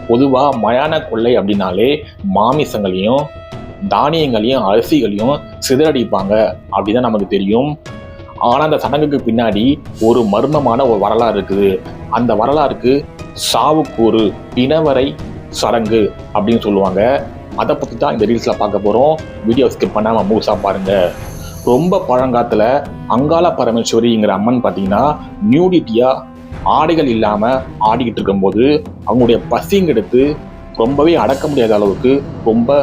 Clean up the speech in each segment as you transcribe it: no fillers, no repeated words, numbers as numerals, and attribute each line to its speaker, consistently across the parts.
Speaker 1: பொதுவாக மயான கொள்ளை அப்படின்னாலே மாமிசங்களையும் தானியங்களையும் அரிசிகளையும் சிதறடிப்பாங்க அப்படிதான் நமக்கு தெரியும். ஆனால் அந்த சடங்குக்கு பின்னாடி ஒரு மர்மமான ஒரு வரலாறு இருக்குது. அந்த வரலாறுக்கு சாவுக்கூறு பிணவரை சடங்கு அப்படின்னு சொல்லுவாங்க. அதை பற்றி தான் இந்த ரீல்ஸில் பார்க்க போகிறோம். வீடியோ ஸ்கிப் பண்ணாமல் முழுசாக பாருங்கள். ரொம்ப பழங்காலத்தில் அங்காள பரமேஸ்வரிங்கிற அம்மன் பார்த்தீங்கன்னா நியூடிட்டியாக ஆடைகள் இல்லாமல் ஆடிக்கிட்டு இருக்கும்போது அவங்களுடைய பசிங்கெடுத்து ரொம்பவே அடக்க முடியாத அளவுக்கு ரொம்ப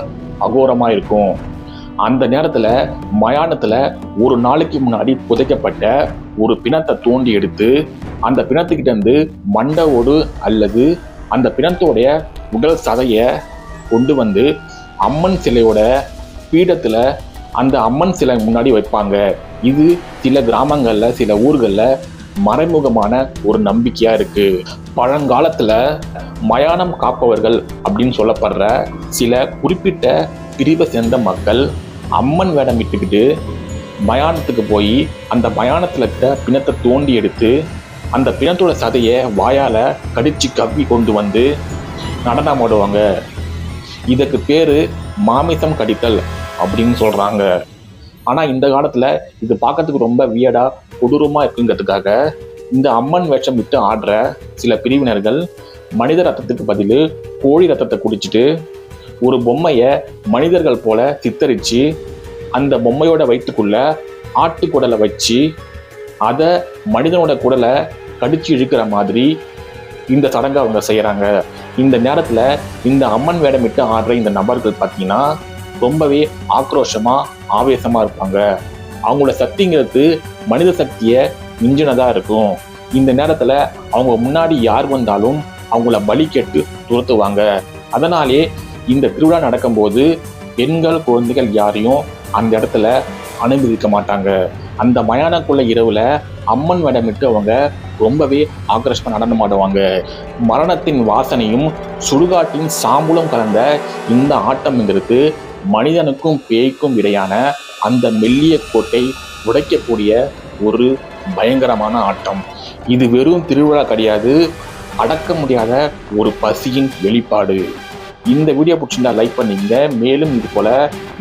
Speaker 1: அகோரமாக இருக்கும். அந்த நேரத்தில் மயானத்தில் ஒரு நாளைக்கு முன்னாடி புதைக்கப்பட்ட ஒரு பிணத்தை தோண்டி எடுத்து அந்த பிணத்துக்கிட்ட இருந்து மண்டை ஓடு அல்லது அந்த பிணத்தோடைய உடல் சதையை கொண்டு வந்து அம்மன் சிலையோட பீடத்தில் அந்த அம்மன் சிலை முன்னாடி வைப்பாங்க. இது சில கிராமங்களில் சில ஊர்களில் மறைமுகமான ஒரு நம்பிக்கையா இருக்கு. பழங்காலத்துல மயானம் காப்பவர்கள் அப்படின்னு சொல்லப்படுற சில குறிப்பிட்ட பிரிவை சேர்ந்த மக்கள் அம்மன் வேடம் விட்டுக்கிட்டு மயானத்துக்கு போய் அந்த மயானத்துல இருக்க பிணத்தை தோண்டி எடுத்து அந்த பிணத்தோட சதையை வாயால கடிச்சு கவ்வி கொண்டு வந்து நடனம் ஆடுவாங்க. இதுக்கு பேரு மாமிசம் கடித்தல் அப்படின்னு சொல்றாங்க. ஆனா இந்த காலத்துல இது பார்க்கறதுக்கு ரொம்ப வியடா கொடூரமா இருக்குங்கிறதுக்காக இந்த அம்மன் வேஷம் விட்டு ஆடுற சில பிரிவினர்கள் மனித ரத்தத்துக்கு பதில் கோழி ரத்தத்தை குடிச்சிட்டு ஒரு பொம்மையை மனிதர்கள் போல சித்தரிச்சு அந்த பொம்மையோட வயிற்றுக்குள்ள ஆட்டுக்குடலை வச்சு அதை மனிதனோட குடலை கடிச்சு இழுக்கிற மாதிரி இந்த சடங்கை அவங்க செய்யறாங்க. இந்த நேரத்துல இந்த அம்மன் வேடமிட்டு ஆடுற இந்த நபர்கள் பார்த்தீங்கன்னா ரொம்பவே ஆக்ரோஷமா ஆவேசமா இருப்பாங்க. அவங்களோட சக்திங்கிறது மனித சக்தியை மிஞ்சினதா இருக்கும். இந்த நேரத்துல அவங்க முன்னாடி யார் வந்தாலும் அவங்கள பலி கேட்டு துரத்துவாங்க. அதனாலே இந்த திருவிழா நடக்கும்போது பெண்கள் குழந்தைகள் யாரையும் அந்த இடத்துல அனுமதிக்க மாட்டாங்க. அந்த மயானக்குள்ள இரவுல அம்மன் வேடமிட்டு அவங்க ரொம்பவே ஆக்ரோஷமா நடனம் ஆடுவாங்க. மரணத்தின் வாசனையும் சுடுகாட்டின் சாம்பலும் கலந்த இந்த ஆட்டம்ங்கிறது மனிதனுக்கும் பேய்க்கும் இடையான அந்த மெல்லிய கோட்டை உடைக்கக்கூடிய ஒரு பயங்கரமான ஆட்டம். இது வெறும் திருவிழா கிடையாது, அடக்க முடியாத ஒரு பசியின் வெளிப்பாடு. இந்த வீடியோ பிடிச்சிருந்தா லைக் பண்ணிக்கங்க. மேலும் இது போல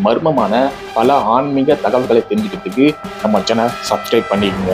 Speaker 1: மர்மமான பல ஆன்மீக தகவல்களை தெரிஞ்சுக்கிறதுக்கு நம்ம சேனல் சப்ஸ்கிரைப் பண்ணிக்கங்க.